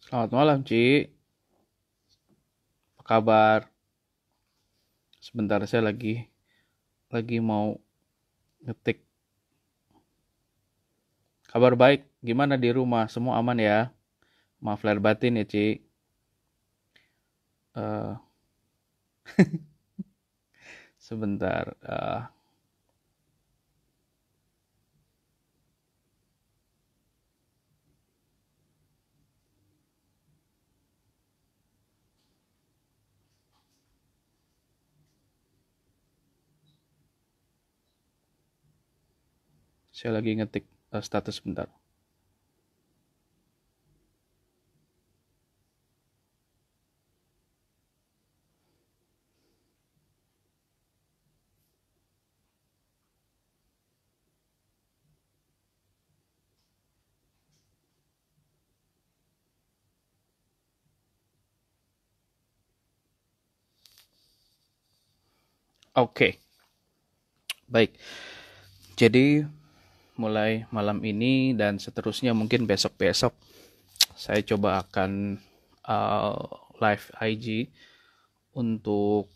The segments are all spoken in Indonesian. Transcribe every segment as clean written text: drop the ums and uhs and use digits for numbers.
Selamat malam, Ci. Apa kabar? Sebentar saya lagi mau ngetik. Kabar baik. Gimana di rumah? Semua aman ya? Maaf lahir batin ya, Ci. Eh, sebentar. Saya lagi ngetik status sebentar. Oke, baik. Jadi mulai malam ini dan seterusnya mungkin besok-besok saya coba akan uh, live IG untuk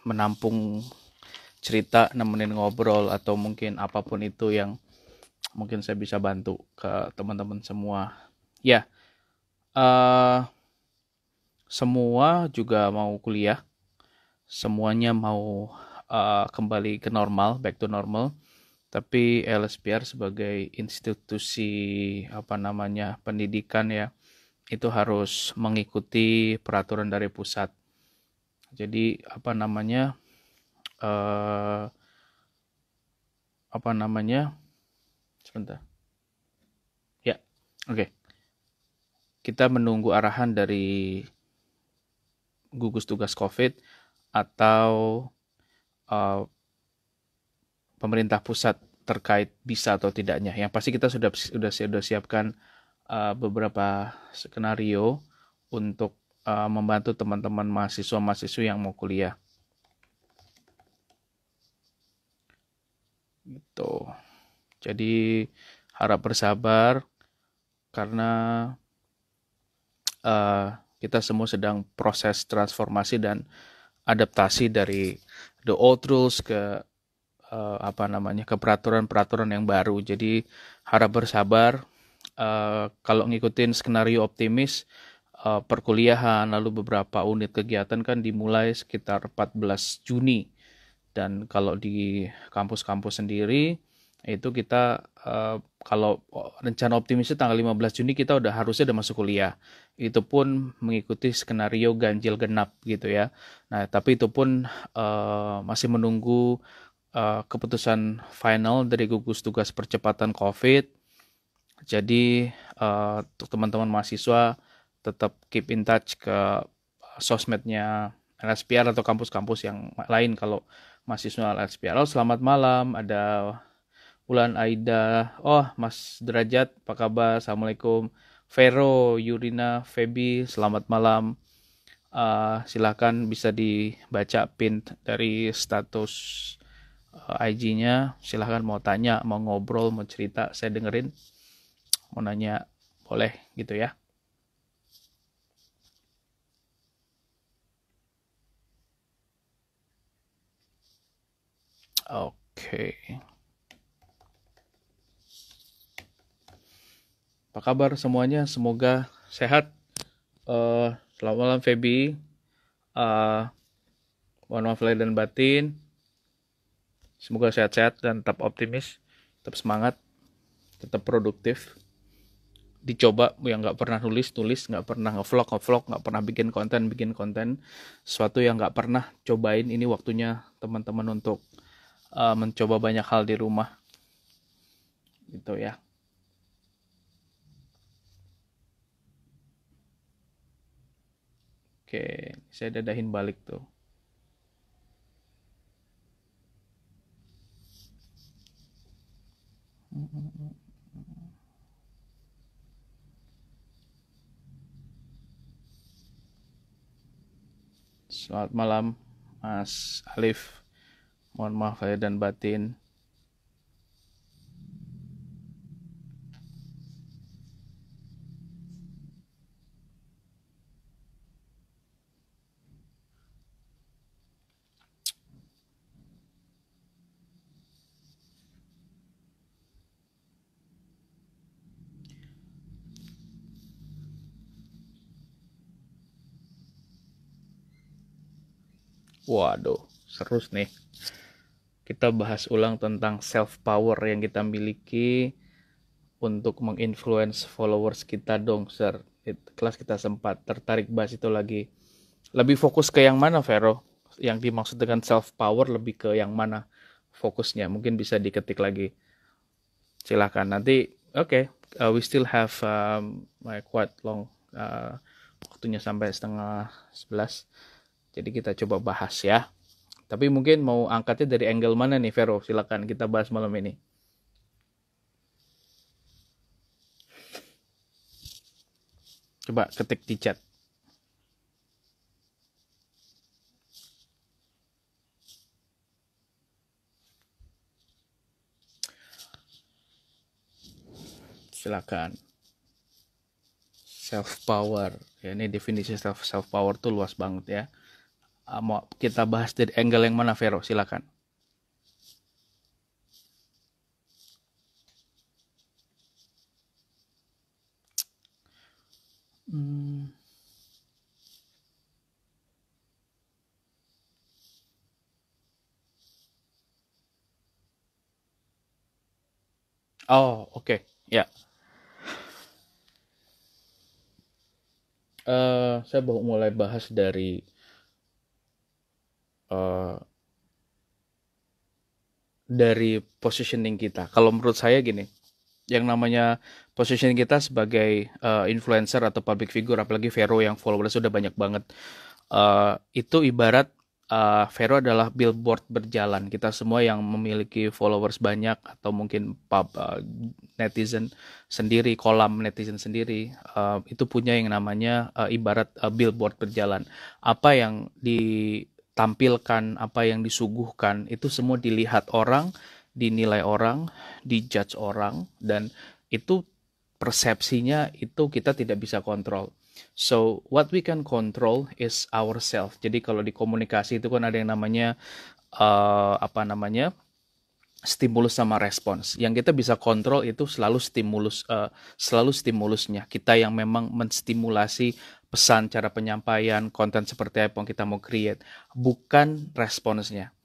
menampung cerita, nemenin ngobrol atau mungkin apapun itu yang mungkin saya bisa bantu ke teman-teman semua. Ya, eh semua juga mau kuliah, semuanya mau kembali ke normal, back to normal. Tapi LSPR sebagai institusi pendidikan ya, itu harus mengikuti peraturan dari pusat. Jadi eh apa namanya? Sebentar. Ya, oke. Kita menunggu arahan dari gugus tugas COVID atau uh, pemerintah pusat terkait bisa atau tidaknya. Yang pasti kita sudah siapkan beberapa skenario untuk membantu teman-teman mahasiswa-mahasiswa yang mau kuliah. Gitu. Jadi harap bersabar karena kita semua sedang proses transformasi dan adaptasi dari the old rules ke ke peraturan-peraturan yang baru. Jadi harap bersabar. Kalau ngikutin skenario optimis, perkuliahan lalu beberapa unit kegiatan kan dimulai sekitar 14 Juni. Dan kalau di kampus-kampus sendiri itu kita kalau rencana optimisnya tanggal 15 Juni kita harusnya udah masuk kuliah. Itu pun mengikuti skenario ganjil genap gitu ya. Nah, tapi itu pun masih menunggu keputusan final dari gugus tugas percepatan COVID. Jadi untuk teman-teman mahasiswa tetap keep in touch ke sosmednya LSPR atau kampus-kampus yang lain kalau mahasiswa LSPR. Oh, selamat malam, ada Ulan Aida. Oh, Mas Derajat, apa kabar? Assalamualaikum. Vero, Yurina, Feby, selamat malam. Silakan bisa dibaca pin dari status IG-nya. Silakan mau tanya, mau ngobrol, mau cerita, saya dengerin. Mau nanya, boleh gitu ya. Oke. Apa kabar semuanya? Semoga sehat. Selamat malam Feby. Uh, Mohon maaf lahir dan batin. Semoga sehat-sehat dan tetap optimis, tetap semangat, tetap produktif. Dicoba yang nggak pernah nulis, nggak pernah ngevlog, nggak pernah bikin konten. Sesuatu yang nggak pernah cobain, ini waktunya teman-teman untuk mencoba banyak hal di rumah. Gitu ya. Oke, saya dadahin balik tuh. Selamat malam, Mas Alif. Mohon maaf lahir dan batin. Waduh, seru nih. Kita bahas ulang tentang self power yang kita miliki untuk menginfluence followers kita dong, Sir. Kelas kita sempat tertarik bahas itu lagi. Lebih fokus ke yang mana, Vero? Yang dimaksud dengan self power lebih ke yang mana fokusnya? Mungkin bisa diketik lagi. Silakan. Nanti, oke, we still have quite long waktunya sampai 10:30. Jadi kita coba bahas ya. Tapi mungkin mau angkatnya dari angle mana nih, Vero? Silakan kita bahas malam ini. Coba ketik di chat. Silakan. Self power. Ya, ini definisi self power tuh luas banget ya. Mau kita bahas dari angle yang mana, Vero? Silakan. Oh, oke. Ya. Saya mau mulai bahas eh, dari positioning kita. Kalau menurut saya gini, yang namanya positioning kita sebagai influencer atau public figure, apalagi Vero yang followers sudah banyak banget, itu ibarat Vero adalah billboard berjalan. Kita semua yang memiliki followers banyak atau mungkin netizen sendiri, kolam netizen sendiri, itu punya yang namanya ibarat billboard berjalan. Apa yang ditampilkan, apa yang disuguhkan, itu semua dilihat orang, dinilai orang, dijudge orang, dan itu persepsinya itu kita tidak bisa kontrol. So, what we can control is ourselves. Jadi kalau di komunikasi itu kan ada yang namanya apa namanya? Stimulus sama respons. Yang kita bisa kontrol itu selalu stimulusnya. Kita yang memang menstimulasi pesan, cara penyampaian, konten seperti apa yang kita mau create, bukan responsnya.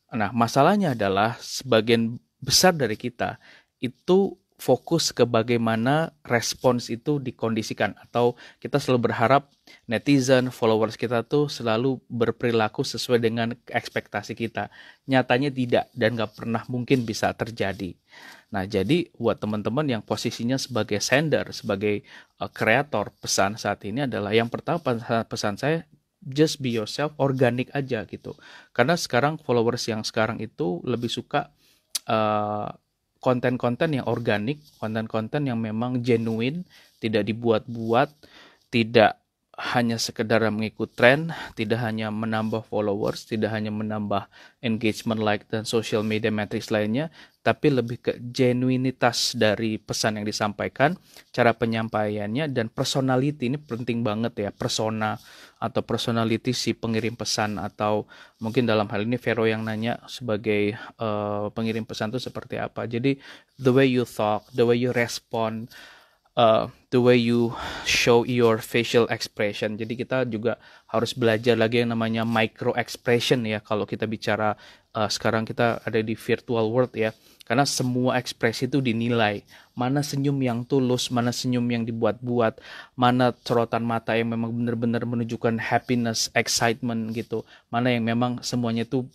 Nah, masalahnya adalah sebagian besar dari kita itu fokus ke bagaimana respons itu dikondisikan, atau kita selalu berharap netizen, followers kita tuh selalu berperilaku sesuai dengan ekspektasi kita. Nyatanya tidak, dan gak pernah mungkin bisa terjadi. Nah, jadi buat teman-teman yang posisinya sebagai sender, sebagai kreator pesan saat ini adalah yang pertama, pesan saya, just be yourself, organik aja gitu. Karena sekarang followers yang sekarang itu lebih suka konten-konten yang organik, konten-konten yang memang genuine, tidak dibuat-buat, tidak hanya sekedar mengikut tren, tidak hanya menambah followers, tidak hanya menambah engagement, like, dan social media metrics lainnya, tapi lebih ke genuinitas dari pesan yang disampaikan, cara penyampaiannya, dan personality. Ini penting banget ya, persona atau personality si pengirim pesan, atau mungkin dalam hal ini Vero yang nanya sebagai pengirim pesan itu seperti apa. Jadi the way you talk, the way you respond, the way you show your facial expression. Jadi kita juga harus belajar lagi yang namanya micro expression ya, kalau kita bicara sekarang kita ada di virtual world ya. Karena semua ekspresi itu dinilai. Mana senyum yang tulus, mana senyum yang dibuat-buat, mana sorotan mata yang memang benar-benar menunjukkan happiness, excitement gitu. Mana yang memang semuanya itu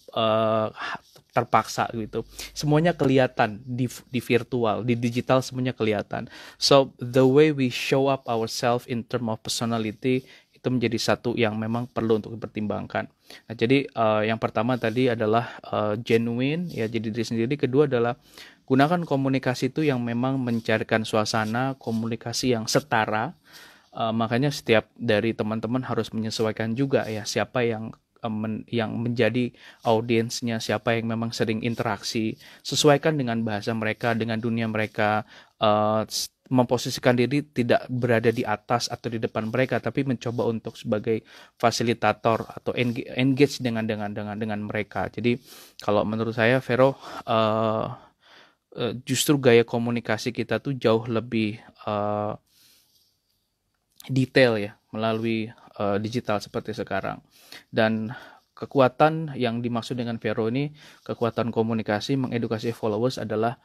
terpaksa gitu. Semuanya kelihatan di virtual, di digital semuanya kelihatan. So the way we show up ourselves in term of personality itu menjadi satu yang memang perlu untuk dipertimbangkan. Nah, jadi yang pertama tadi adalah genuine ya, jadi diri sendiri. Kedua adalah gunakan komunikasi itu yang memang mencarikan suasana komunikasi yang setara. Makanya setiap dari teman-teman harus menyesuaikan juga ya, siapa yang menjadi audiensnya, siapa yang memang sering interaksi, sesuaikan dengan bahasa mereka, dengan dunia mereka, memposisikan diri tidak berada di atas atau di depan mereka, tapi mencoba untuk sebagai fasilitator atau engage dengan mereka. Jadi kalau menurut saya, Vero, justru gaya komunikasi kita tuh jauh lebih detail ya melalui digital seperti sekarang. Dan kekuatan yang dimaksud dengan Vero ini, kekuatan komunikasi, mengedukasi followers adalah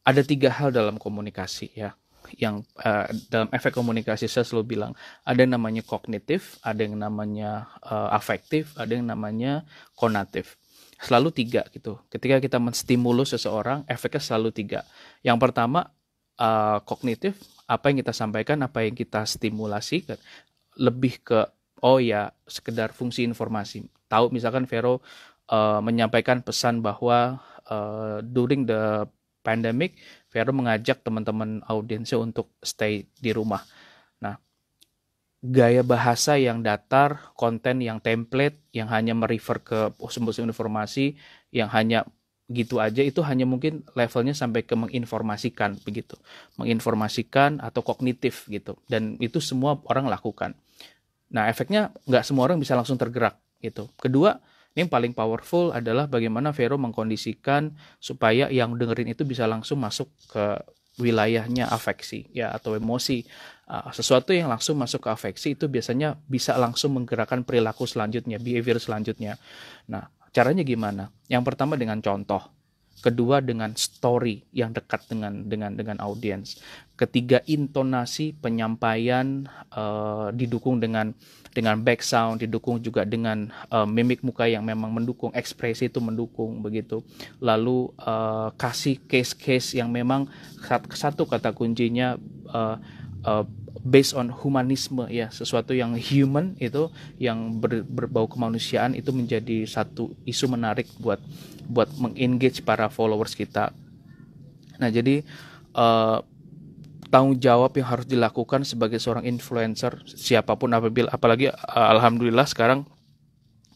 ada 3 hal dalam komunikasi ya. Yang dalam efek komunikasi saya selalu bilang, ada yang namanya kognitif, ada yang namanya afektif, ada yang namanya konatif. Selalu 3 gitu. Ketika kita menstimulus seseorang, efeknya selalu 3. Yang pertama kognitif, apa yang kita sampaikan, apa yang kita stimulasi, lebih ke oh ya sekedar fungsi informasi. Tahu misalkan Vero menyampaikan pesan bahwa during the pandemic, Vero mengajak teman-teman audiensnya untuk stay di rumah. Nah, gaya bahasa yang datar, konten yang template, yang hanya merefer ke sumber-sumber informasi, yang hanya gitu aja, itu hanya mungkin levelnya sampai ke menginformasikan begitu, menginformasikan atau kognitif gitu, dan itu semua orang lakukan. Nah, efeknya nggak semua orang bisa langsung tergerak gitu. Kedua, ini yang paling powerful adalah bagaimana Vero mengkondisikan supaya yang dengerin itu bisa langsung masuk ke wilayahnya afeksi ya atau emosi. Sesuatu yang langsung masuk ke afeksi itu biasanya bisa langsung menggerakkan perilaku selanjutnya, behavior selanjutnya. Nah, caranya gimana? Yang pertama dengan contoh. Kedua dengan story yang dekat dengan audiens. Ketiga intonasi penyampaian didukung dengan back sound, didukung juga dengan mimik muka yang memang mendukung, ekspresi itu mendukung begitu. Lalu kasih case-case yang memang satu kata kuncinya based on humanisme ya, sesuatu yang human itu yang berbau kemanusiaan itu menjadi satu isu menarik buat mengengage para followers kita. Nah, jadi tanggung jawab yang harus dilakukan sebagai seorang influencer siapapun, apalagi alhamdulillah sekarang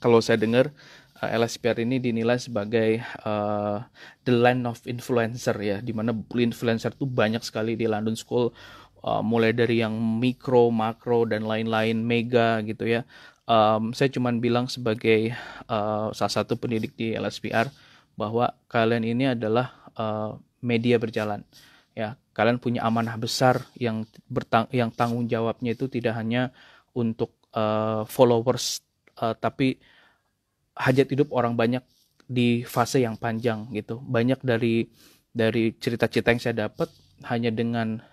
kalau saya dengar LSPR ini dinilai sebagai the land of influencer ya, dimana influencer tuh banyak sekali di London School, mulai dari yang mikro, makro dan lain-lain, mega gitu ya. Saya cuman bilang sebagai salah satu pendidik di LSPR bahwa kalian ini adalah media berjalan ya. Kalian punya amanah besar yang tanggung jawabnya itu tidak hanya untuk followers, tapi hajat hidup orang banyak di fase yang panjang gitu. Banyak dari cerita-cerita yang saya dapat hanya dengan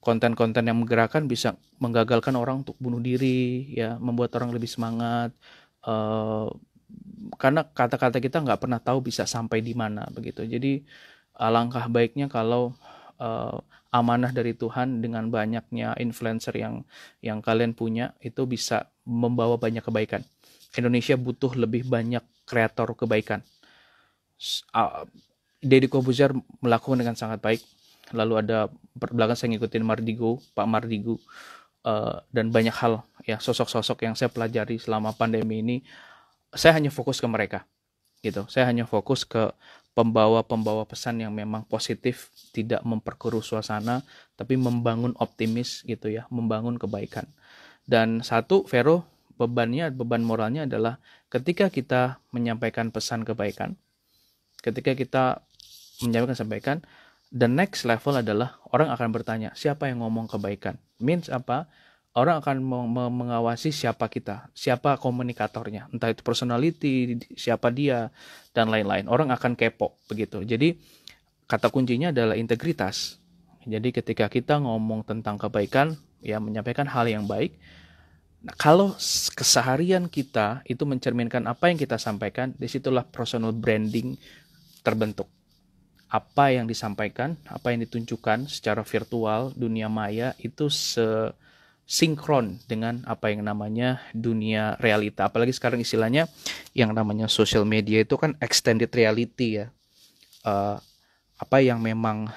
konten-konten yang menggerakkan bisa menggagalkan orang untuk bunuh diri ya, membuat orang lebih semangat, karena kata-kata kita nggak pernah tahu bisa sampai di mana begitu. Jadi alangkah baiknya kalau amanah dari Tuhan dengan banyaknya influencer yang kalian punya itu bisa membawa banyak kebaikan. Indonesia butuh lebih banyak kreator kebaikan. Deddy Corbuzier melakukan dengan sangat baik. Lalu ada belakang saya ngikutin Pak Mardigu, dan banyak hal ya, sosok-sosok yang saya pelajari selama pandemi ini. Saya hanya fokus ke mereka gitu. Saya hanya fokus ke pembawa pesan yang memang positif, tidak memperkeruh suasana, tapi membangun optimis gitu ya, membangun kebaikan. Dan satu, Vero, beban moralnya adalah ketika kita menyampaikan pesan kebaikan, ketika kita menyampaikan, the next level adalah orang akan bertanya, siapa yang ngomong kebaikan? Means apa? Orang akan mengawasi siapa kita, siapa komunikatornya, entah itu personality, siapa dia, dan lain-lain. Orang akan kepo begitu. Jadi kata kuncinya adalah integritas. Jadi ketika kita ngomong tentang kebaikan, ya menyampaikan hal yang baik, nah, kalau keseharian kita itu mencerminkan apa yang kita sampaikan, disitulah personal branding terbentuk. Apa yang disampaikan, apa yang ditunjukkan secara virtual, dunia maya itu sinkron dengan apa yang namanya dunia realita. Apalagi sekarang istilahnya yang namanya social media itu kan extended reality ya. Apa yang memang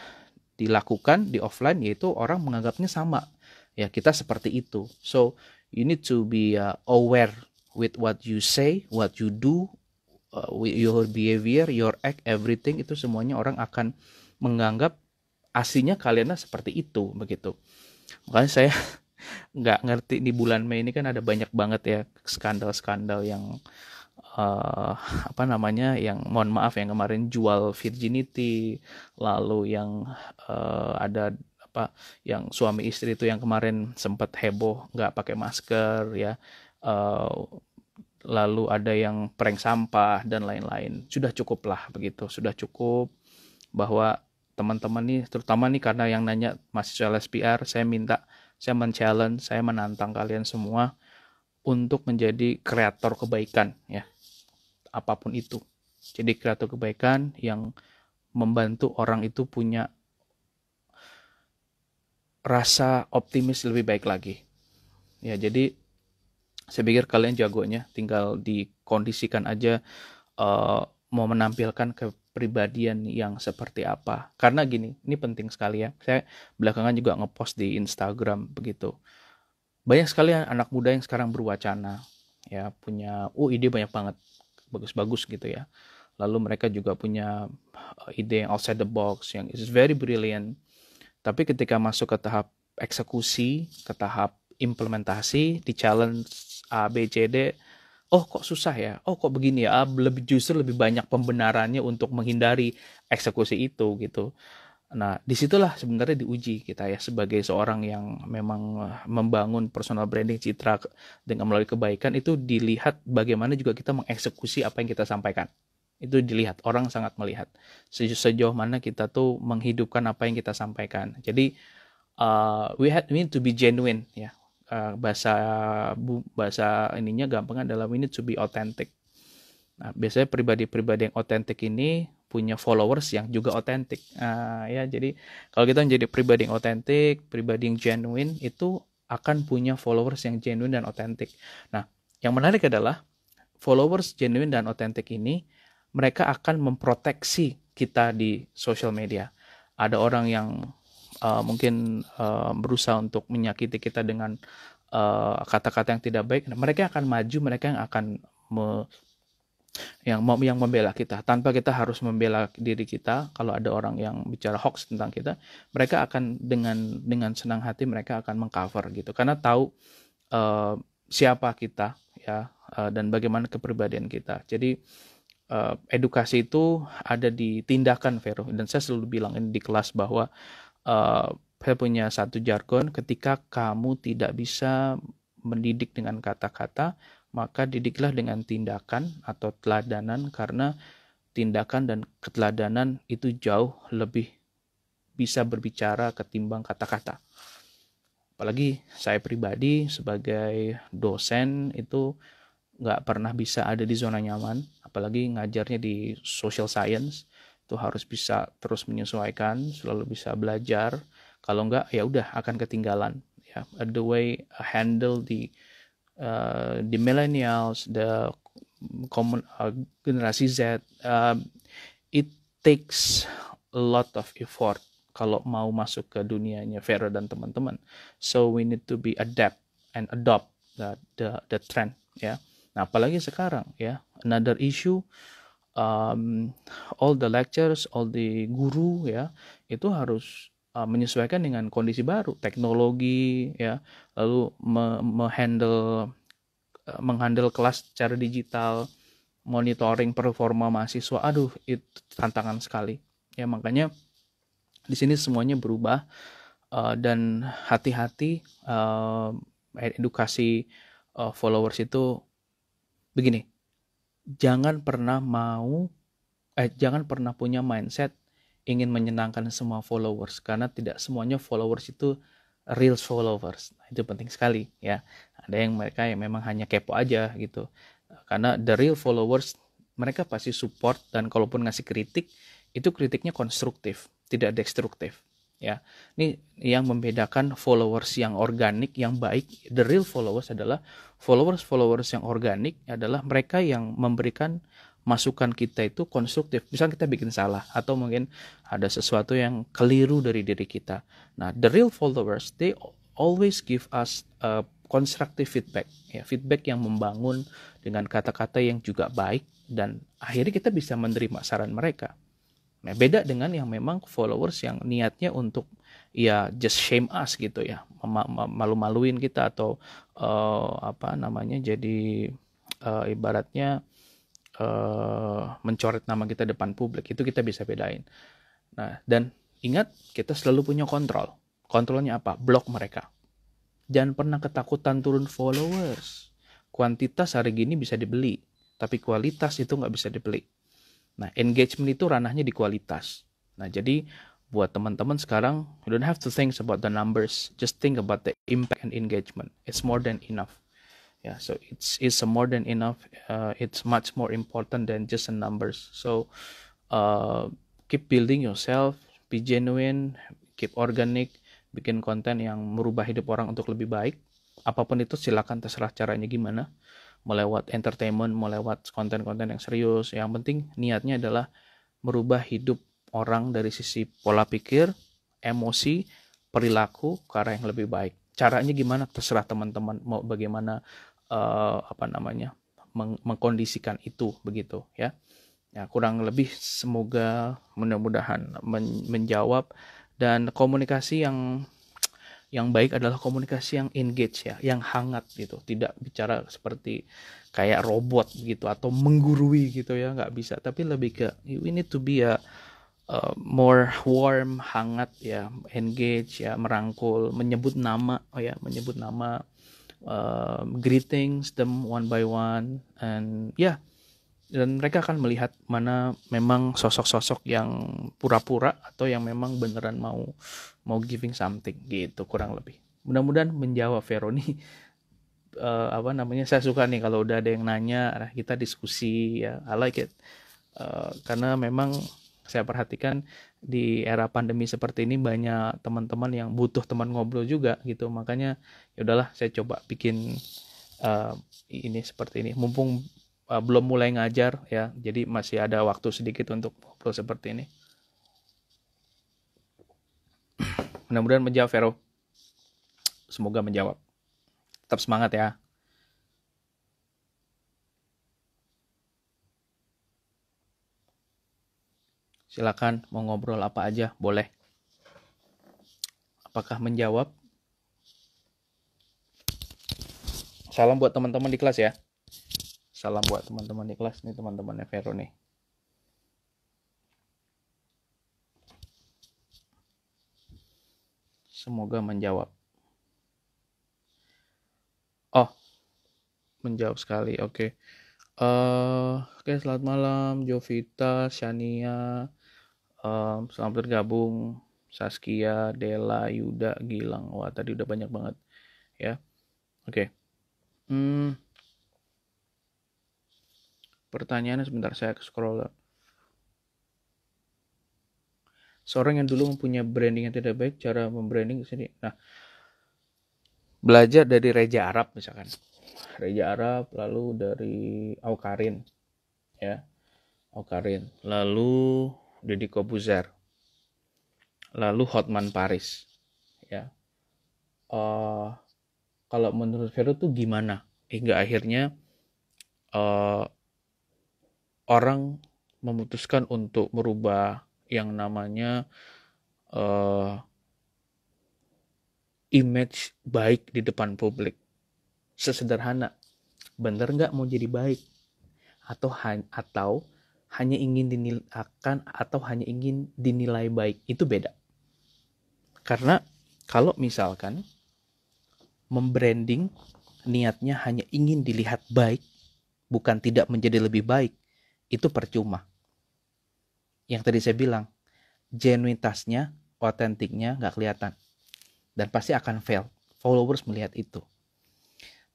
dilakukan di offline yaitu orang menganggapnya sama. Ya, kita seperti itu. So, you need to be aware with what you say, what you do, with your behavior, your act, everything, itu semuanya orang akan menganggap aslinya kalian seperti itu begitu. Makanya saya nggak ngerti di bulan Mei ini kan ada banyak banget ya skandal-skandal yang yang mohon maaf yang kemarin jual virginity, lalu yang ada yang suami istri itu yang kemarin sempat heboh nggak pakai masker ya, lalu ada yang prank sampah dan lain-lain. Sudah cukup lah begitu, sudah cukup bahwa teman-teman nih, terutama nih karena yang nanya mahasiswa LSPR, saya men-challenge, saya menantang kalian semua untuk menjadi kreator kebaikan ya, apapun itu. Jadi kreator kebaikan yang membantu orang itu punya rasa optimis lebih baik lagi. Ya, jadi saya pikir kalian jagonya, tinggal dikondisikan aja mau menampilkan kepribadian yang seperti apa. Karena gini, ini penting sekali ya. Saya belakangan juga ngepost di Instagram begitu. Banyak sekali anak muda yang sekarang berwacana, ya punya ide banyak banget, bagus-bagus gitu ya. Lalu mereka juga punya ide yang outside the box, yang is very brilliant. Tapi ketika masuk ke tahap eksekusi, ke tahap implementasi, di challenge A, B, C, D, oh kok susah ya, oh kok begini ya, justru lebih banyak pembenarannya untuk menghindari eksekusi itu gitu. Nah, disitulah sebenarnya diuji kita ya sebagai seorang yang memang membangun personal branding citra dengan melalui kebaikan, itu dilihat bagaimana juga kita mengeksekusi apa yang kita sampaikan. Itu dilihat, orang sangat melihat sejauh mana kita tuh menghidupkan apa yang kita sampaikan. Jadi we need to be genuine ya. Bahasa ininya gampang adalah we need to be authentic. Nah, biasanya pribadi-pribadi yang otentik ini punya followers yang juga otentik. Ya, jadi kalau kita menjadi pribadi yang otentik, pribadi yang genuine, itu akan punya followers yang genuine dan otentik. Nah, yang menarik adalah followers genuine dan otentik ini, mereka akan memproteksi kita di social media. Ada orang yang mungkin berusaha untuk menyakiti kita dengan kata-kata yang tidak baik. Nah, mereka akan maju, mereka yang akan yang membela kita tanpa kita harus membela diri kita. Kalau ada orang yang bicara hoax tentang kita, mereka akan dengan senang hati mereka akan mengcover gitu, karena tahu siapa kita ya, dan bagaimana kepribadian kita. Jadi edukasi itu ada di tindakan, Vero, dan saya selalu bilang ini di kelas bahwa saya punya satu jargon: ketika kamu tidak bisa mendidik dengan kata-kata, maka didiklah dengan tindakan atau teladanan, karena tindakan dan keteladanan itu jauh lebih bisa berbicara ketimbang kata-kata. Apalagi saya pribadi sebagai dosen itu nggak pernah bisa ada di zona nyaman, apalagi ngajarnya di social science, itu harus bisa terus menyesuaikan, selalu bisa belajar. Kalau nggak ya udah akan ketinggalan ya. The way handle the millennials, the generasi Z, it takes a lot of effort kalau mau masuk ke dunianya Vera dan teman-teman. So we need to be adapt and adopt the trend ya. Nah, apalagi sekarang ya, another issue, all the lectures, all the guru ya, itu harus menyesuaikan dengan kondisi baru, teknologi ya, lalu menghandle kelas secara digital, monitoring performa mahasiswa. Aduh, itu tantangan sekali ya. Makanya di sini semuanya berubah, dan hati-hati, edukasi followers itu begini, jangan pernah punya mindset ingin menyenangkan semua followers, karena tidak semuanya followers itu real followers. Itu penting sekali ya. Ada yang mereka yang memang hanya kepo aja gitu, karena the real followers mereka pasti support, dan kalaupun ngasih kritik, itu kritiknya konstruktif, tidak destruktif ya. Ini yang membedakan followers yang organik, yang baik. The real followers adalah followers yang organik, adalah mereka yang memberikan masukan kita itu konstruktif. Misal kita bikin salah, atau mungkin ada sesuatu yang keliru dari diri kita. Nah, the real followers, they always give us constructive feedback ya, feedback yang membangun dengan kata-kata yang juga baik, dan akhirnya kita bisa menerima saran mereka. Nah, beda dengan yang memang followers yang niatnya untuk ya just shame us gitu ya, malu-maluin kita, atau jadi ibaratnya mencoret nama kita depan publik. Itu kita bisa bedain. Nah, dan ingat, kita selalu punya kontrol. Kontrolnya apa? Blok mereka. Jangan pernah ketakutan turun followers. Kuantitas hari gini bisa dibeli, tapi kualitas itu nggak bisa dibeli. Nah, engagement itu ranahnya di kualitas. Nah, jadi buat teman-teman sekarang, you don't have to think about the numbers, just think about the impact and engagement. It's more than enough. Yeah, so it's more than enough. It's much more important than just the numbers. So keep building yourself, be genuine, keep organic, bikin konten yang merubah hidup orang untuk lebih baik. Apapun itu silakan, terserah caranya gimana. Mau lewat entertainment, mau lewat konten-konten yang serius. Yang penting niatnya adalah merubah hidup orang dari sisi pola pikir, emosi, perilaku ke arah yang lebih baik. Caranya gimana? Terserah teman-teman mau bagaimana mengkondisikan itu begitu ya. Ya, kurang lebih semoga mudah-mudahan menjawab. Dan komunikasi yang baik adalah komunikasi yang engage ya, yang hangat gitu, tidak bicara seperti kayak robot gitu atau menggurui gitu ya, nggak bisa, tapi lebih ke we need to be a more warm, hangat ya, engage ya, merangkul, menyebut nama greetings them one by one, and dan mereka akan melihat mana memang sosok-sosok yang pura-pura atau yang memang beneran mau giving something gitu, kurang lebih. Mudah-mudahan menjawab Vero nih. Saya suka nih kalau udah ada yang nanya, kita diskusi ya, I like it. Karena memang saya perhatikan di era pandemi seperti ini banyak teman-teman yang butuh teman ngobrol juga gitu, makanya ya udahlah saya coba bikin ini seperti ini, mumpung belum mulai ngajar ya, jadi masih ada waktu sedikit untuk ngobrol seperti ini. Mudah-mudahan menjawab Vero, semoga menjawab. Tetap semangat ya. Silakan mau ngobrol apa aja boleh. Apakah menjawab? Salam buat teman-teman di kelas ya. Salam buat teman-teman di kelas nih, teman-temannya Vero nih. Semoga menjawab. Oh, menjawab sekali. Oke. Oke, selamat malam Jovita, Shania. Selamat bergabung Saskia, Dela, Yuda, Gilang. Wah, tadi udah banyak banget ya. Oke. Pertanyaannya sebentar, saya scroll. Seorang yang dulu mempunyai branding yang tidak baik, cara membranding ke sini. Nah, belajar dari Reja Arab misalkan. Reja Arab, lalu dari Aukarin ya. Aukarin, lalu Deddy Kobuzer, lalu Hotman Paris ya. Kalau menurut Vero tuh gimana hingga akhirnya orang memutuskan untuk merubah yang namanya image baik di depan publik? Sesederhana, bener nggak mau jadi baik, atau hanya ingin dinilai baik? Itu beda. Karena kalau misalkan membranding niatnya hanya ingin dilihat baik, bukan tidak menjadi lebih baik, itu percuma. Yang tadi saya bilang, genuinitasnya, otentiknya nggak kelihatan, dan pasti akan fail. Followers melihat itu.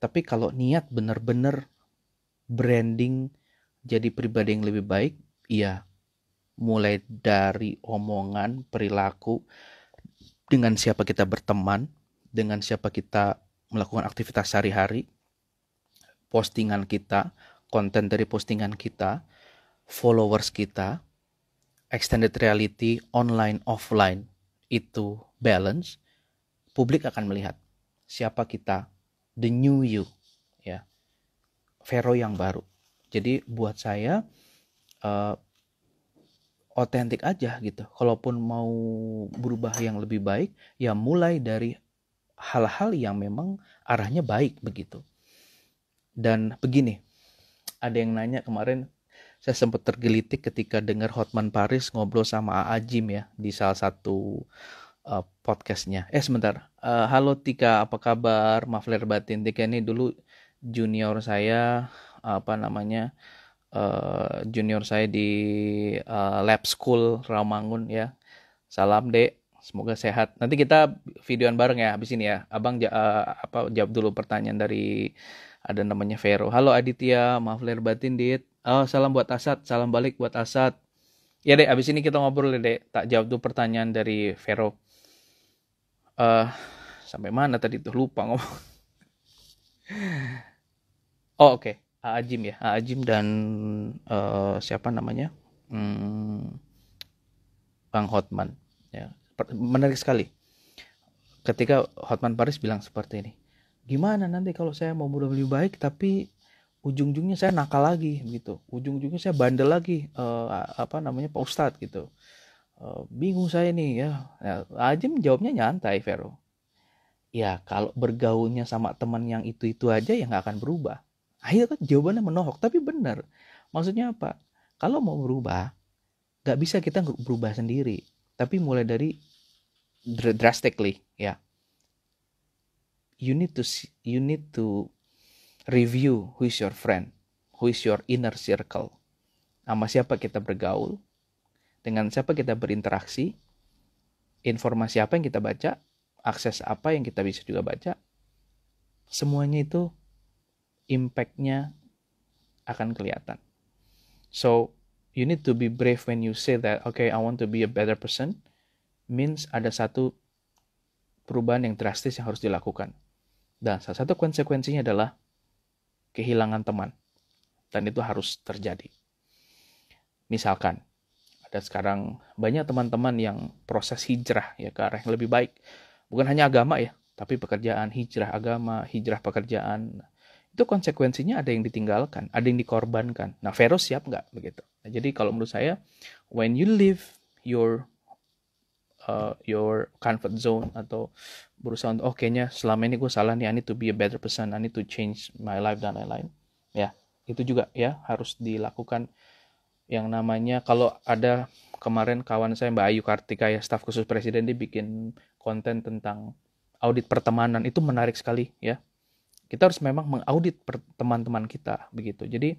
Tapi kalau niat benar-benar branding jadi pribadi yang lebih baik, iya, mulai dari omongan, perilaku, dengan siapa kita berteman, dengan siapa kita melakukan aktivitas sehari-hari, postingan kita, konten dari postingan kita, followers kita, extended reality, online, offline, itu balance, publik akan melihat siapa kita, the new you, ya, Vero yang baru. Jadi buat saya otentik aja gitu. Kalaupun mau berubah yang lebih baik, ya mulai dari hal-hal yang memang arahnya baik begitu. Dan begini, ada yang nanya kemarin, saya sempat tergelitik ketika dengar Hotman Paris ngobrol sama A.A. Jim ya di salah satu podcastnya. Sebentar. Halo Tika, apa kabar? Maaf lahir batin. Tika ini dulu junior saya junior saya di lab school Rawamangun ya. Salam Dek, semoga sehat. Nanti kita videoan bareng ya habis ini ya. Abang jawab dulu pertanyaan dari ada namanya Vero. Halo Aditya, maaf lahir batin Dit. Oh, salam buat Asad, salam balik buat Asad. Ya Dek, habis ini kita ngobrol ya Dek. Tak jawab dulu pertanyaan dari Vero. Sampai mana tadi tuh, lupa ngomong. Oh oke. Ajim ya, Ajim dan siapa namanya? Bang Hotman. Ya, menarik sekali. Ketika Hotman Paris bilang seperti ini, gimana nanti kalau saya mau berubah lebih baik, tapi ujung-ujungnya saya nakal lagi, gitu. Ujung-ujungnya saya bandel lagi, Pak Ustadz gitu. Bingung saya nih ya. Ajim jawabnya nyantai, Vero. Ya kalau bergaulnya sama teman yang itu aja ya nggak akan berubah. Akhirnya kan jawabannya menohok, tapi benar. Maksudnya apa? Kalau mau berubah, nggak bisa kita berubah sendiri. Tapi mulai dari drastically, ya. You need to review who is your friend, who is your inner circle. Sama siapa kita bergaul, dengan siapa kita berinteraksi, informasi apa yang kita baca, akses apa yang kita bisa juga baca. Semuanya itu impact-nya akan kelihatan. So, you need to be brave when you say that, okay, I want to be a better person, means ada satu perubahan yang drastis yang harus dilakukan. Dan salah satu konsekuensinya adalah kehilangan teman. Dan itu harus terjadi. Misalkan, ada sekarang banyak teman-teman yang proses hijrah ya ke arah yang lebih baik. Bukan hanya agama ya, tapi pekerjaan, hijrah agama, hijrah pekerjaan. Itu konsekuensinya ada yang ditinggalkan, ada yang dikorbankan. Nah, Vero siap nggak begitu? Nah, jadi kalau menurut saya, when you leave your comfort zone atau berusaha untuk kayaknya selama ini gue salah nih, I need to be a better person, I need to change my life dan lain-lain. Ya, itu juga ya harus dilakukan. Yang namanya kalau ada kemarin kawan saya Mbak Ayu Kartika ya, staf khusus presiden, dia bikin konten tentang audit pertemanan, itu menarik sekali ya. Kita harus memang mengaudit teman-teman kita begitu. Jadi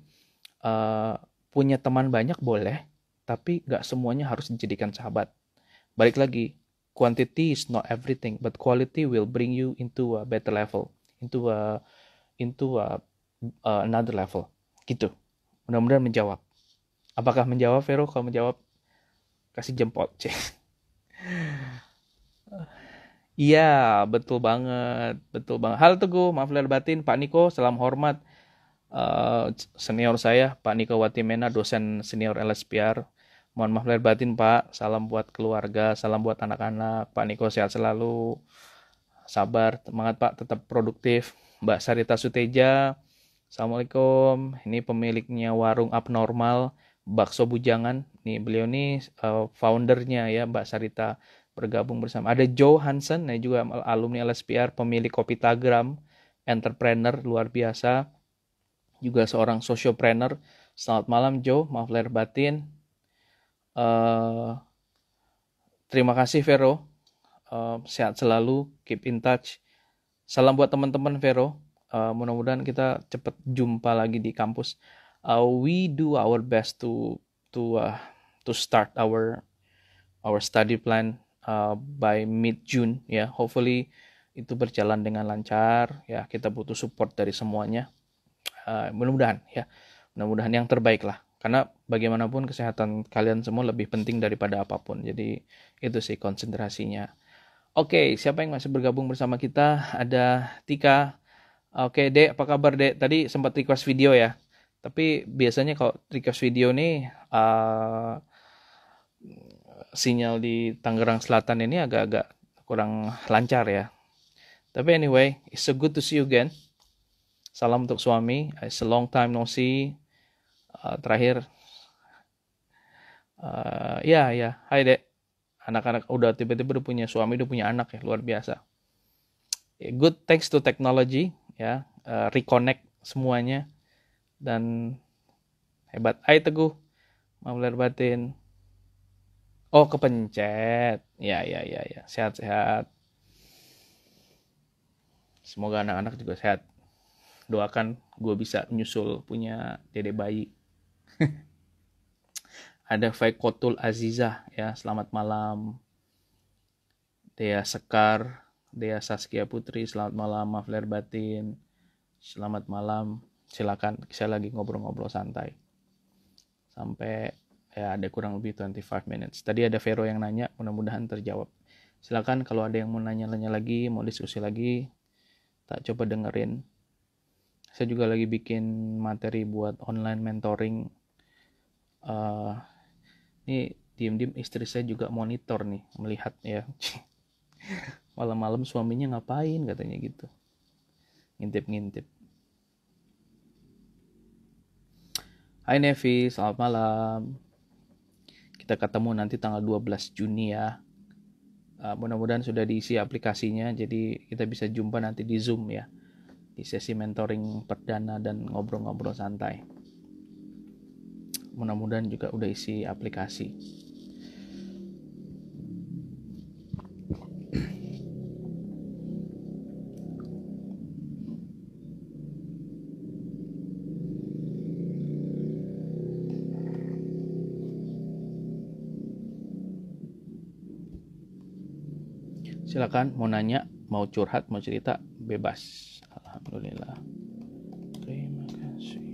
punya teman banyak boleh, tapi nggak semuanya harus dijadikan sahabat. Balik lagi, quantity is not everything, but quality will bring you into a better level, into another level. Gitu. Mudah-mudahan menjawab. Apakah menjawab, Vero? Kalau menjawab, kasih jempol. Iya, betul banget, betul banget. Hal Teguh, maaf lahir batin, Pak Niko, salam hormat. Senior saya, Pak Niko Watimena, dosen senior LSPR. Mohon maaf lahir batin, Pak. Salam buat keluarga, salam buat anak-anak. Pak Niko sehat selalu, sabar, semangat Pak, tetap produktif. Mbak Sarita Suteja, Assalamualaikum. Ini pemiliknya warung Abnormal, Bakso Bujangan. Nih beliau nih foundernya ya, Mbak Sarita, bergabung bersama. Ada Joe Hansen, nah juga alumni LSPR, pemilik Kopi Tagram, entrepreneur luar biasa, juga seorang sociopreneur. Selamat malam Joe, maaf lahir batin. Terima kasih Vero, sehat selalu, keep in touch. Salam buat teman-teman Vero, mudah-mudahan kita cepat jumpa lagi di kampus. We do our best to start our study plan by mid June ya. Hopefully itu berjalan dengan lancar ya. Kita butuh support dari semuanya. Mudah-mudahan ya. Mudah-mudahan yang terbaik lah. Karena bagaimanapun kesehatan kalian semua lebih penting daripada apapun. Jadi itu sih konsentrasinya. Oke, siapa yang masih bergabung bersama kita? Ada Tika. Oke, Dek, apa kabar, Dek? Tadi sempat request video ya. Tapi biasanya kalau request video nih sinyal di Tangerang Selatan ini agak-agak kurang lancar ya. Tapi anyway, it's so good to see you again. Salam untuk suami. It's a long time no see. Terakhir, ya, hai Dek. Anak-anak udah tiba-tiba udah punya suami, udah punya anak ya, luar biasa. Good, thanks to technology ya, reconnect semuanya dan hebat. Hai Teguh, maaf lahir batin. Oh, kepencet. Ya. Sehat-sehat. Semoga anak-anak juga sehat. Doakan gue bisa nyusul punya dede bayi. Ada Faikotul Azizah ya, selamat malam. Dea Sekar, Dea Saskia Putri, selamat malam. Mafler Batin, selamat malam. Silakan, saya lagi ngobrol-ngobrol santai sampai ya ada kurang lebih 25 minutes. Tadi ada Vero yang nanya, mudah-mudahan terjawab. Silakan kalau ada yang mau nanya-nanya lagi, mau diskusi lagi, tak coba dengerin. Saya juga lagi bikin materi buat online mentoring. Ini diem-diem istri saya juga monitor nih, melihat ya. Malam-malam suaminya ngapain katanya gitu. Ngintip-ngintip. Hai Nevi, selamat malam. Kita ketemu nanti tanggal 12 Juni ya. Mudah-mudahan sudah diisi aplikasinya, jadi kita bisa jumpa nanti di Zoom ya. Di sesi mentoring perdana dan ngobrol-ngobrol santai. Mudah-mudahan juga udah isi aplikasi. Silakan mau nanya, mau curhat, mau cerita, bebas. Alhamdulillah. Terima kasih.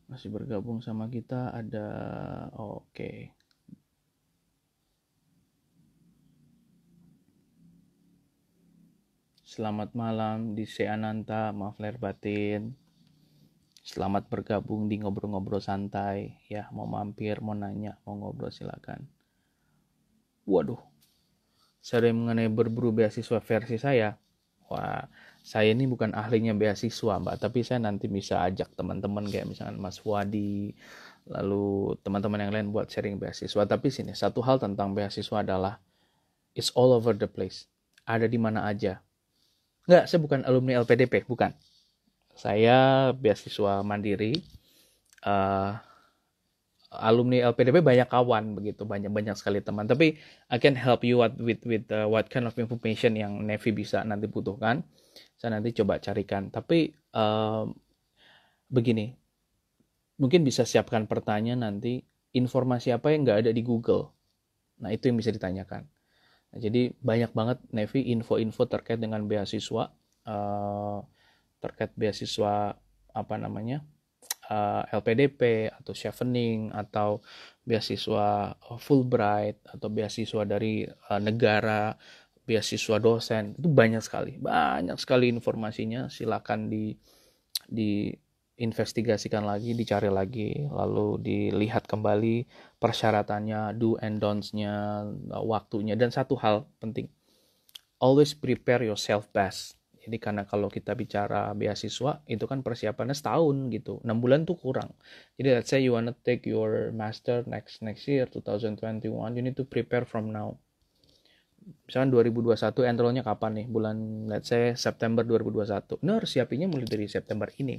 Masih bergabung sama kita ada oke. Selamat malam di Seananta, maaf lahir batin. Selamat bergabung di ngobrol-ngobrol santai ya, mau mampir, mau nanya, mau ngobrol silakan. Waduh, seri mengenai berburu beasiswa versi saya. Wah, saya ini bukan ahlinya beasiswa mbak, tapi saya nanti bisa ajak teman-teman kayak misalnya Mas Wadi, lalu teman-teman yang lain buat sharing beasiswa. Tapi sini, satu hal tentang beasiswa adalah it's all over the place. Ada di mana aja. Enggak, saya bukan alumni LPDP, bukan. Saya beasiswa mandiri. Alumni LPDP banyak kawan begitu, banyak sekali teman. Tapi I can help you with what kind of information yang Nevi bisa nanti butuhkan. Saya nanti coba carikan. Tapi begini, mungkin bisa siapkan pertanyaan nanti, informasi apa yang nggak ada di Google. Nah itu yang bisa ditanyakan. Nah, jadi banyak banget Nevi info-info terkait dengan beasiswa, terkait beasiswa apa namanya LPDP atau Chevening atau beasiswa Fulbright atau beasiswa dari negara, beasiswa dosen, itu banyak sekali informasinya. Silakan di investigasikan lagi, dicari lagi, lalu dilihat kembali persyaratannya, do and don'ts-nya, waktunya. Dan satu hal penting, always prepare yourself best. Jadi karena kalau kita bicara beasiswa, itu kan persiapannya setahun gitu. 6 bulan tuh kurang. Jadi let's say you wanna take your master next year, 2021, you need to prepare from now. Misalkan 2021 enrollnya kapan nih? Bulan let's say September 2021. Nah harus siapinnya mulai dari September ini.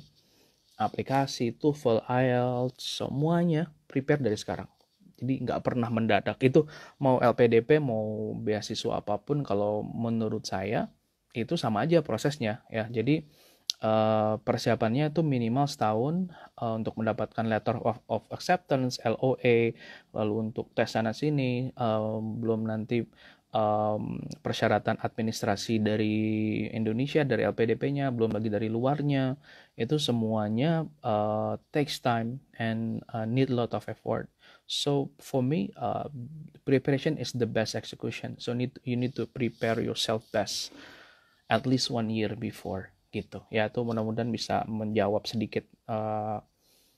Aplikasi, TOEFL, IELTS, semuanya prepare dari sekarang. Jadi nggak pernah mendadak. Itu mau LPDP, mau beasiswa apapun, kalau menurut saya itu sama aja prosesnya ya. Jadi persiapannya itu minimal setahun untuk mendapatkan letter of acceptance LOA, lalu untuk tes sana sini, belum nanti persyaratan administrasi dari Indonesia, dari LPDP-nya, belum lagi dari luarnya. Itu semuanya takes time and need a lot of effort. So for me, preparation is the best execution. So you need to prepare yourself best at least 1 year before gitu. Ya itu mudah-mudahan bisa menjawab sedikit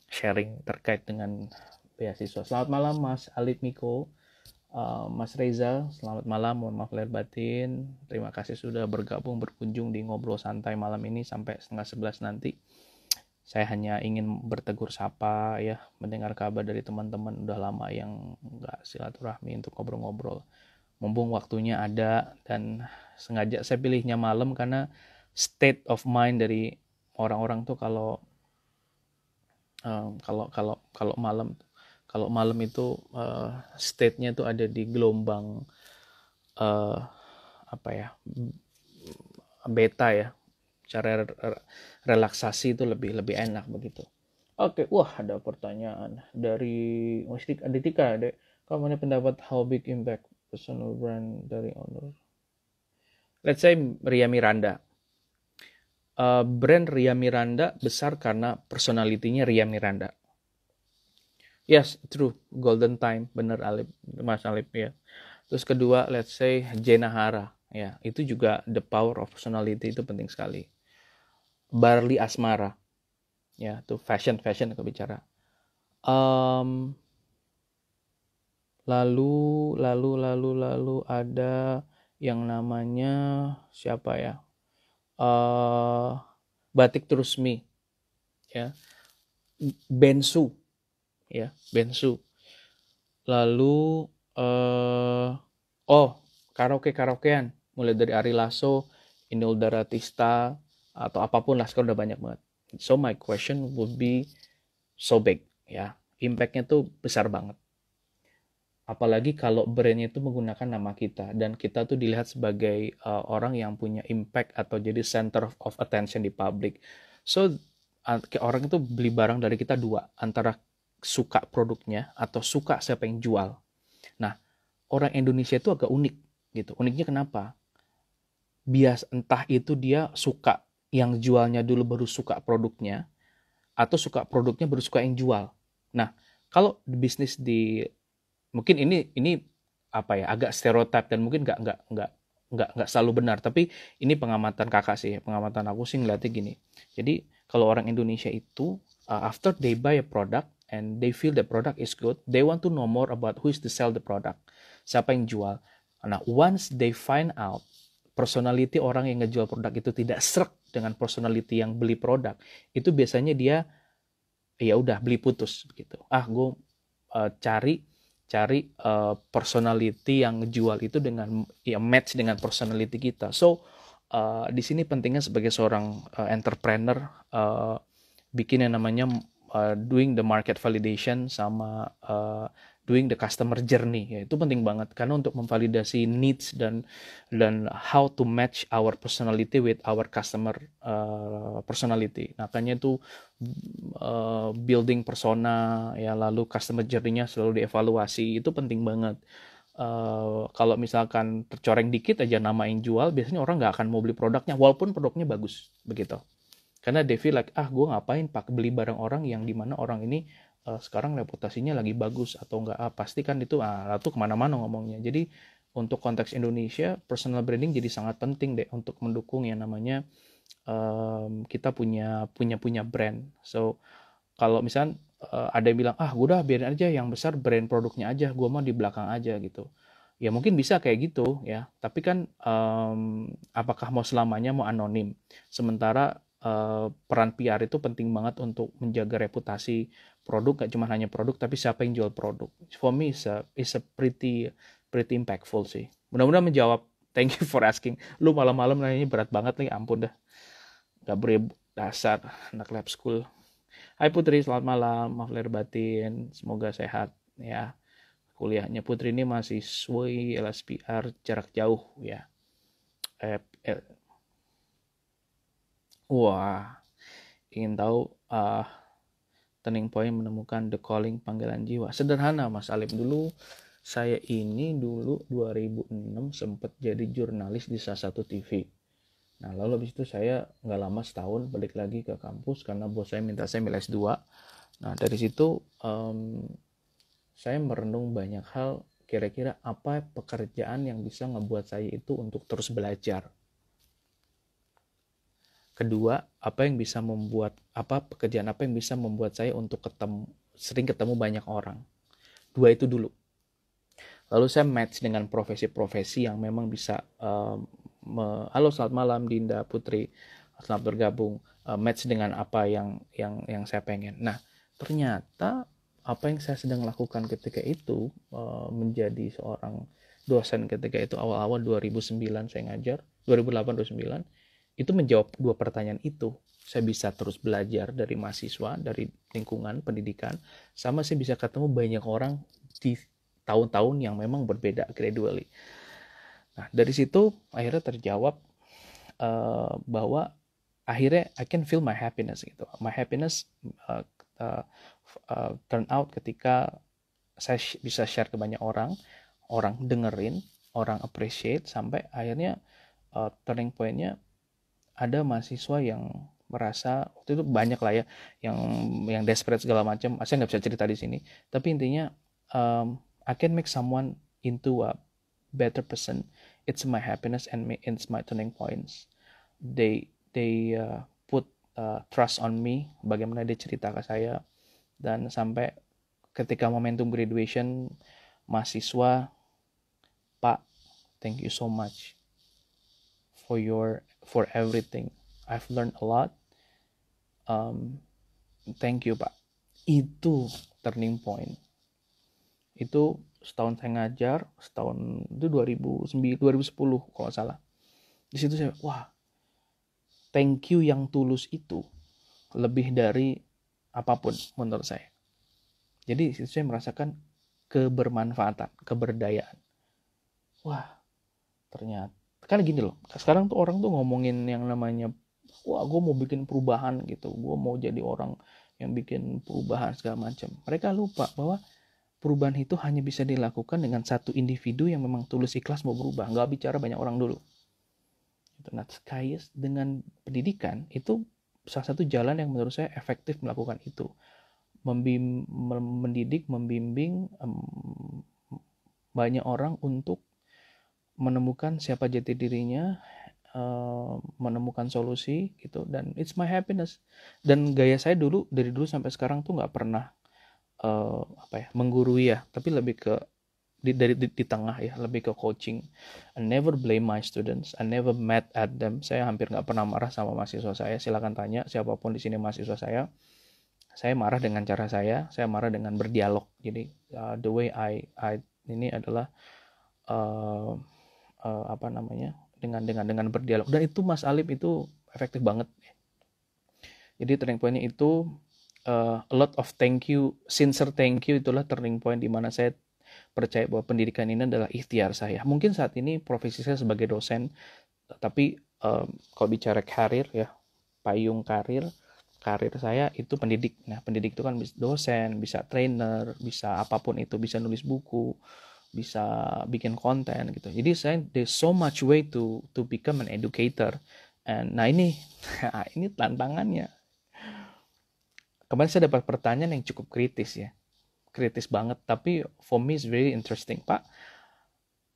sharing terkait dengan beasiswa. Selamat malam Mas Alif Miko, Mas Reza, selamat malam. Mohon maaf lahir batin. Terima kasih sudah bergabung berkunjung di ngobrol santai malam ini sampai 10:30 nanti. Saya hanya ingin bertegur sapa ya, mendengar kabar dari teman-teman udah lama yang nggak silaturahmi untuk ngobrol-ngobrol. Mumpung waktunya ada, dan sengaja saya pilihnya malam karena state of mind dari orang-orang tuh kalau malam, Kalau malam itu state-nya itu ada di gelombang uh, apa ya, beta ya. Cara relaksasi itu lebih lebih enak begitu. Oke, wah ada pertanyaan dari Aditika, Dek. Kamu punya pendapat how big impact personal brand dari owner? Let's say Ria Miranda. Brand Ria Miranda besar karena personality-nya Ria Miranda. Yes, true. Golden Time, bener Alip, Mas Alip ya. Terus kedua, let's say Jenna Hara. Ya, itu juga the power of personality itu penting sekali. Barley Asmara. Ya, itu fashion aku bicara. Lalu ada yang namanya siapa ya? Batik Trusmi, ya. Bensu, ya, Bensu. Lalu karaokean, mulai dari Ari Lasso, Inul Daratista, atau apapun lah, sekarang udah banyak banget. So my question would be so big, ya. Impact-nya tuh besar banget. Apalagi kalau brandnya itu menggunakan nama kita dan kita tuh dilihat sebagai orang yang punya impact atau jadi center of attention di public. So orang itu beli barang dari kita dua, antara suka produknya atau suka siapa yang jual. Nah, orang Indonesia itu agak unik gitu. Uniknya kenapa? Entah itu dia suka yang jualnya dulu baru suka produknya, atau suka produknya baru suka yang jual. Nah, kalau bisnis mungkin ini apa ya, agak stereotip dan mungkin nggak selalu benar, tapi ini pengamatan kakak sih, pengamatan aku sih ngeliatnya gini. Jadi kalau orang Indonesia itu after they buy a product and they feel the product is good, they want to know more about who is to sell the product, siapa yang jual. Nah, once they find out personality orang yang ngejual produk itu tidak srek dengan personality yang beli produk, itu biasanya dia ya udah beli putus gitu. Gue cari personality yang jual itu dengan ya match dengan personality kita. So di sini pentingnya sebagai seorang entrepreneur bikin yang namanya doing the market validation sama doing the customer journey, ya itu penting banget karena untuk memvalidasi needs dan how to match our personality with our customer personality. Makanya itu building persona ya, lalu customer journey-nya selalu dievaluasi, itu penting banget. Kalau misalkan tercoreng dikit aja nama yang jual, biasanya orang nggak akan mau beli produknya walaupun produknya bagus begitu. Karena they feel like gue ngapain beli barang orang yang dimana orang ini sekarang reputasinya lagi bagus atau enggak, pasti kan itu lalu kemana-mana ngomongnya. Jadi untuk konteks Indonesia, personal branding jadi sangat penting deh untuk mendukung yang namanya kita punya brand. So kalau misalnya ada yang bilang gue udah biarin aja yang besar brand produknya aja, gue mau di belakang aja gitu, ya mungkin bisa kayak gitu ya, tapi kan apakah mau selamanya mau anonim? Sementara peran PR itu penting banget untuk menjaga reputasi produk, gak cuma hanya produk tapi siapa yang jual produk. For me is a pretty impactful sih. Mudah-mudahan menjawab. Thank you for asking. Lu malam-malam nanya berat banget nih, ampun dah. Gak beribu dasar anak lab school. Hai Putri, selamat malam. Maaf lahir batin, semoga sehat ya. Kuliahnya Putri ini mahasiswa LSPR jarak jauh ya. Wah, ingin tahu turning point menemukan the calling, panggilan jiwa. Sederhana Mas Alip. Saya ini dulu 2006 sempat jadi jurnalis di salah satu TV. Nah, lalu habis itu saya nggak lama setahun balik lagi ke kampus karena bos saya minta saya milih S2. Nah, dari situ saya merenung banyak hal, kira-kira apa pekerjaan yang bisa ngebuat saya itu untuk terus belajar. Kedua, pekerjaan apa yang bisa membuat saya untuk sering ketemu banyak orang. Dua itu dulu. Lalu saya match dengan profesi-profesi yang memang bisa halo selamat malam Dinda Putri, selamat bergabung, match dengan apa yang saya pengen. Nah, ternyata apa yang saya sedang lakukan ketika itu, menjadi seorang dosen ketika itu awal-awal 2009 saya ngajar, 2008-2009, itu menjawab dua pertanyaan itu. saya bisa terus belajar dari mahasiswa, dari lingkungan pendidikan, sama saya bisa ketemu banyak orang di tahun-tahun yang memang berbeda gradually. Nah, dari situ akhirnya terjawab bahwa akhirnya I can feel my happiness gitu. My happiness uh, uh, turn out ketika saya bisa share ke banyak orang, orang dengerin, orang appreciate, sampai akhirnya turning pointnya ada mahasiswa yang merasa waktu itu banyak lah ya yang desperate segala macam. Saya nggak bisa cerita di sini, tapi intinya I can make someone into a better person. It's my happiness and it's my turning points. They put trust on me, bagaimana dia cerita ke saya, dan sampai ketika momentum graduation, mahasiswa, Pak, thank you so much for everything. I've learned a lot. Thank you, Pak. Itu turning point. Itu setahun saya ngajar, setahun itu 2010 kalau nggak salah. Di situ saya, wah, thank you yang tulus itu lebih dari apapun menurut saya. Jadi di situ saya merasakan kebermanfaatan, keberdayaan. Wah, ternyata kan gini loh. Sekarang tuh orang tuh ngomongin yang namanya, wah, gue mau bikin perubahan gitu, gue mau jadi orang yang bikin perubahan segala macam. Mereka lupa bahwa perubahan itu hanya bisa dilakukan dengan satu individu yang memang tulus ikhlas mau berubah. Nggak bicara banyak orang dulu. Nah, sekaligus dengan pendidikan itu salah satu jalan yang menurut saya efektif melakukan itu. Mendidik, membimbing banyak orang untuk menemukan siapa jati dirinya, menemukan solusi gitu, dan it's my happiness. Dan gaya saya dulu dari dulu sampai sekarang tuh nggak pernah menggurui ya, tapi lebih ke di tengah ya, lebih ke coaching. I never blame my students, I never mad at them. Saya hampir nggak pernah marah sama mahasiswa saya. Silakan tanya siapapun di sini mahasiswa saya. Saya marah dengan cara saya marah dengan berdialog. Jadi the way I ini adalah dengan berdialog, dan itu Mas Alip itu efektif banget. Jadi turning pointnya itu a lot of thank you, sincere thank you, itulah turning point di mana saya percaya bahwa pendidikan ini adalah ikhtiar saya. Mungkin saat ini profesi saya sebagai dosen, tapi kalau bicara karir ya, payung karir saya itu pendidik. Nah, pendidik itu kan bisa dosen, bisa trainer, bisa apapun itu, bisa nulis buku, bisa bikin konten gitu. Jadi there's so much way to become an educator. And nah ini ini tantangannya. Kemarin saya dapat pertanyaan yang cukup kritis ya. Kritis banget, tapi for me it's very interesting. Pak,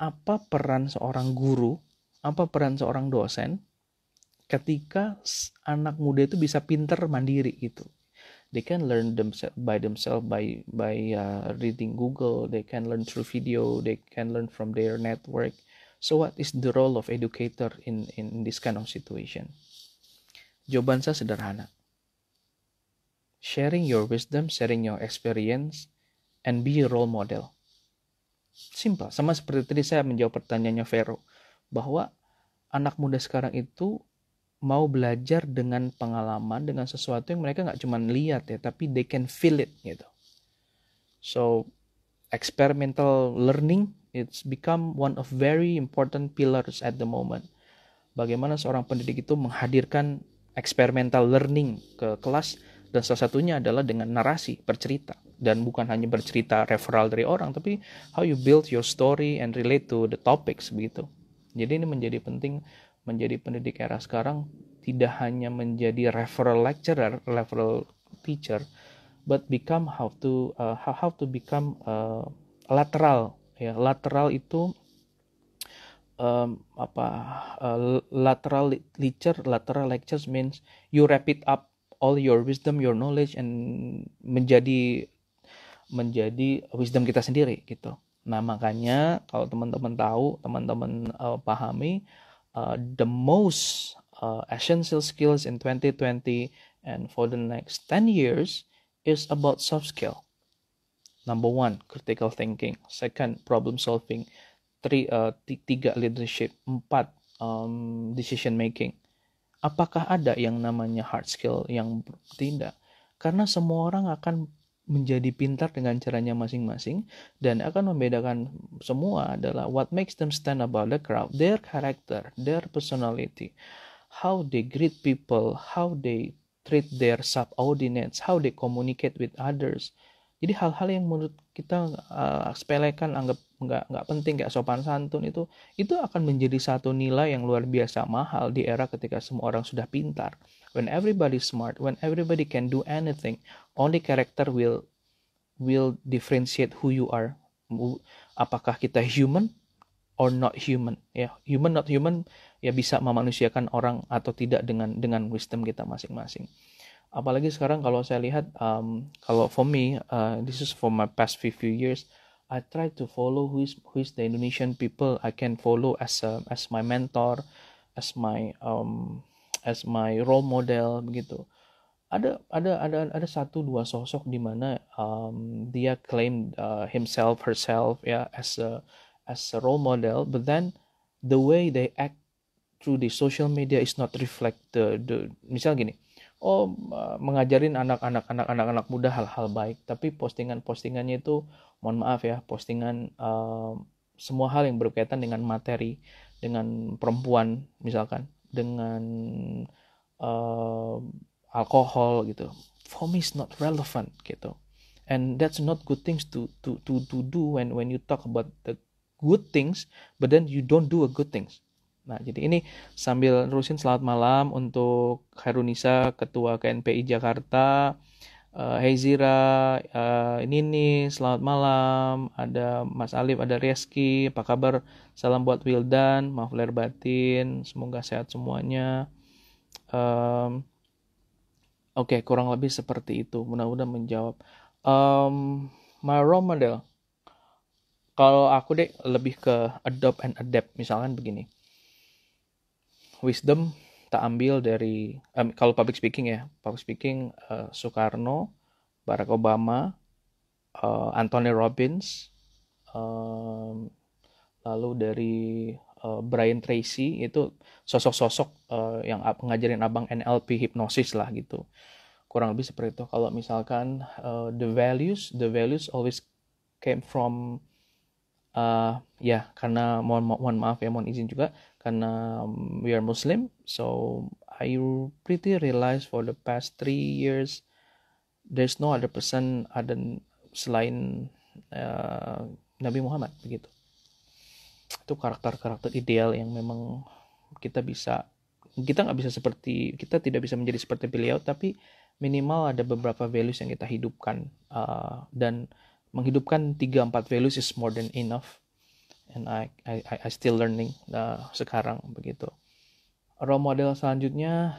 apa peran seorang guru, apa peran seorang dosen ketika anak muda itu bisa pinter mandiri gitu? They can learn by themselves by reading Google. They can learn through video. They can learn from their network. So what is the role of educator in this kind of situation? Jawaban saya sederhana. Sharing your wisdom, sharing your experience, and be a role model. Simple. Sama seperti tadi saya menjawab pertanyaannya Vero, bahwa anak muda sekarang itu mau belajar dengan pengalaman, dengan sesuatu yang mereka nggak cuma lihat ya, tapi they can feel it gitu. So experimental learning, it's become one of very important pillars at the moment. Bagaimana seorang pendidik itu menghadirkan experimental learning ke kelas, dan salah satunya adalah dengan narasi, bercerita. Dan bukan hanya bercerita referral dari orang, tapi how you build your story and relate to the topics begitu. Jadi ini menjadi penting, menjadi pendidik era sekarang tidak hanya menjadi referral lecturer, referral teacher, but become how to become lateral ya. Lateral itu lateral lectures means you wrap it up all your wisdom, your knowledge, and menjadi wisdom kita sendiri gitu. Nah, makanya kalau teman-teman tahu, teman-teman pahami, the most essential skills in 2020 and for the next 10 years is about soft skill. Number 1, critical thinking. Second, problem solving. 3, leadership. 4, decision making. Apakah ada yang namanya hard skill yang tidak? Karena semua orang akan menjadi pintar dengan caranya masing-masing, dan akan membedakan semua adalah what makes them stand above the crowd, their character, their personality, how they greet people, how they treat their subordinates, how they communicate with others. Jadi hal-hal yang menurut kita sepelekan, anggap nggak penting, kayak sopan santun, itu akan menjadi satu nilai yang luar biasa mahal di era ketika semua orang sudah pintar. When everybody smart, when everybody can do anything, only character will differentiate who you are. Apakah kita human or not human, ya, human not human, ya, bisa memanusiakan orang atau tidak dengan wisdom kita masing-masing. Apalagi sekarang kalau saya lihat, kalau for me, this is for my past few years, I try to follow who is the Indonesian people I can follow as my mentor, as my role model begitu. Ada satu dua sosok di mana dia claim himself herself, ya, as a role model, but then the way they act through the social media is not reflect the misal gini, mengajarin anak-anak muda hal-hal baik, tapi postingannya itu, mohon maaf ya, postingan semua hal yang berkaitan dengan materi, dengan perempuan misalkan, dengan alkohol gitu. For me it's not relevant gitu, and that's not good things to do when you talk about the good things but then you don't do a good things. Nah, jadi ini sambil nerusin selamat malam untuk Khairunisa, Ketua KNPI Jakarta, Heizira, Nini, selamat malam, ada Mas Alif, ada Reski, apa kabar? Salam buat Wildan, maaf lahir batin, semoga sehat semuanya. Oke, kurang lebih seperti itu, mudah-mudahan menjawab. My role model, kalau aku deh lebih ke adopt and adapt, misalkan begini. Wisdom tak ambil dari kalau public speaking Soekarno, Barack Obama, Anthony Robbins, lalu dari Brian Tracy, itu sosok-sosok yang ngajarin abang NLP, hipnosis lah gitu, kurang lebih seperti itu. Kalau misalkan the values always came from karena mohon maaf ya, mohon izin juga, karena we are Muslim, so I pretty realize for the past 3 years there's no other person selain Nabi Muhammad begitu. Itu karakter ideal yang memang kita tidak bisa menjadi seperti beliau, tapi minimal ada beberapa values yang kita hidupkan, dan menghidupkan 3-4 values is more than enough, and I still learning sekarang begitu. Role model selanjutnya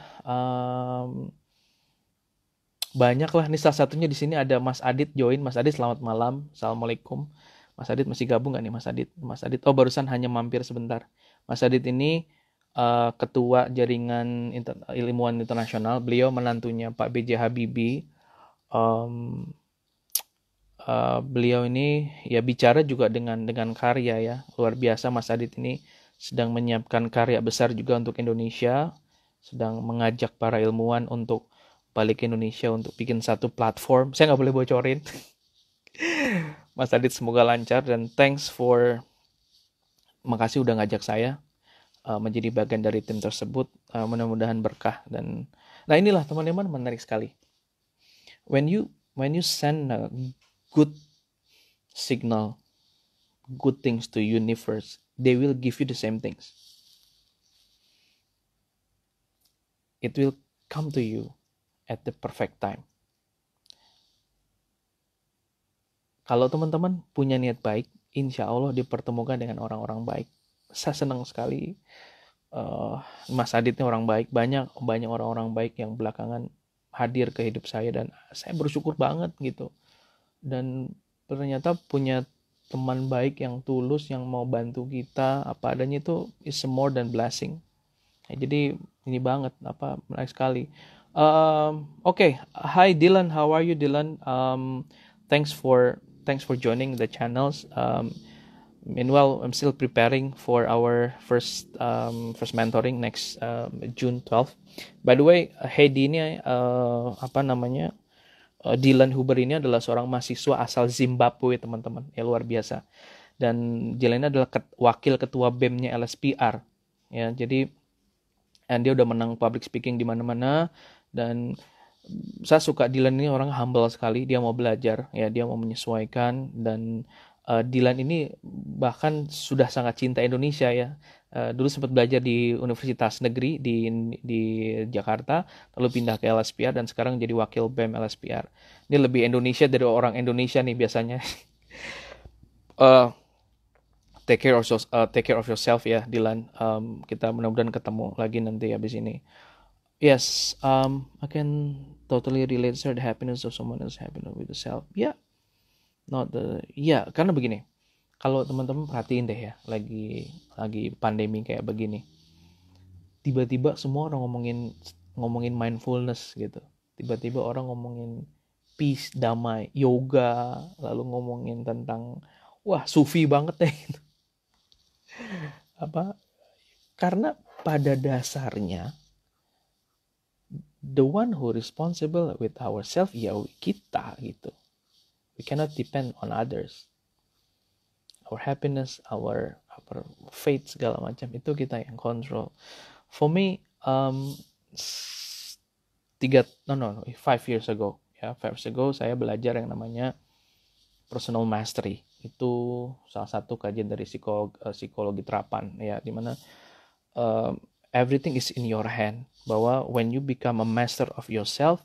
banyak lah, nih salah satunya di sini ada Mas Adit join. Mas Adit, selamat malam, assalamualaikum. Mas Adit masih gabung nggak nih Mas Adit? Oh, barusan hanya mampir sebentar. Mas Adit ini ketua jaringan ilmuwan internasional, beliau menantunya Pak B.J. Habibie. Beliau ini ya bicara juga dengan karya, ya, luar biasa. Mas Adit ini sedang menyiapkan karya besar juga untuk Indonesia, sedang mengajak para ilmuwan untuk balik ke Indonesia untuk bikin satu platform. Saya nggak boleh bocorin. Mas Adit semoga lancar, dan makasih udah ngajak saya menjadi bagian dari tim tersebut. Mudah-mudahan berkah. Dan nah, inilah teman-teman, menarik sekali. When you send a good signal, good things to universe, they will give you the same things. It will come to you at the perfect time. Kalau teman-teman punya niat baik, insya Allah dipertemukan dengan orang-orang baik. Saya senang sekali, Mas Adit ini orang baik. Banyak orang-orang baik yang belakangan hadir ke hidup saya, dan saya bersyukur banget gitu. Dan ternyata punya teman baik yang tulus, yang mau bantu kita apa adanya, itu is more than blessing. Jadi ini banget, menarik sekali. Okay. Hi Dylan, how are you Dylan? Thanks for joining the channels. Meanwhile, I'm still preparing for our first mentoring next June 12th. By the way, Heidi ini Dylan Huber ini adalah seorang mahasiswa asal Zimbabwe, teman-teman. Ya, luar biasa. Dan Dylan ini adalah wakil ketua BEM-nya LSPR. Ya, jadi dia udah menang public speaking di mana-mana, dan saya suka Dylan ini, orang humble sekali. Dia mau belajar, ya, dia mau menyesuaikan. Dan Dylan ini bahkan sudah sangat cinta Indonesia, ya. Dulu sempat belajar di Universitas Negeri di Jakarta, lalu pindah ke LSPR dan sekarang jadi wakil BEM LSPR. Ini lebih Indonesia dari orang Indonesia nih biasanya. uh, take care of yourself, ya, Dylan. Kita mudah-mudahan ketemu lagi nanti habis ini. Yes, I can totally relate, sir. The happiness of someone else, happiness with the self. Yeah, karena begini. Kalau teman-teman perhatiin deh, ya, lagi pandemi kayak begini, tiba-tiba semua orang ngomongin mindfulness gitu. Tiba-tiba orang ngomongin peace, damai, yoga, lalu ngomongin tentang sufi banget deh. Karena pada dasarnya the one who responsible with ourselves, ya, kita gitu. We cannot depend on others. Our happiness, our faith, segala macam itu kita yang control. For me, 5 years ago, saya belajar yang namanya personal mastery. Itu salah satu kajian dari psikologi terapan, ya, dimana everything is in your hand. Bahwa when you become a master of yourself,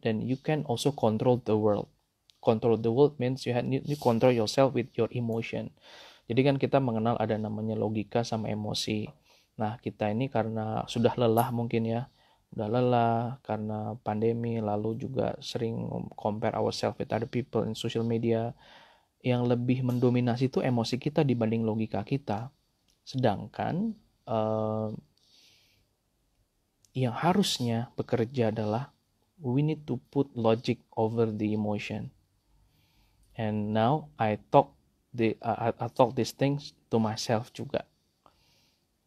then you can also control the world. Control the world means you control yourself with your emotion. Jadi kan kita mengenal ada namanya logika sama emosi. Nah, kita ini karena sudah lelah mungkin, ya. Udah lelah karena pandemi, lalu juga sering compare ourselves with other people in social media. Yang lebih mendominasi itu emosi kita dibanding logika kita. Sedangkan yang harusnya bekerja adalah we need to put logic over the emotion. And now I talk these things to myself juga.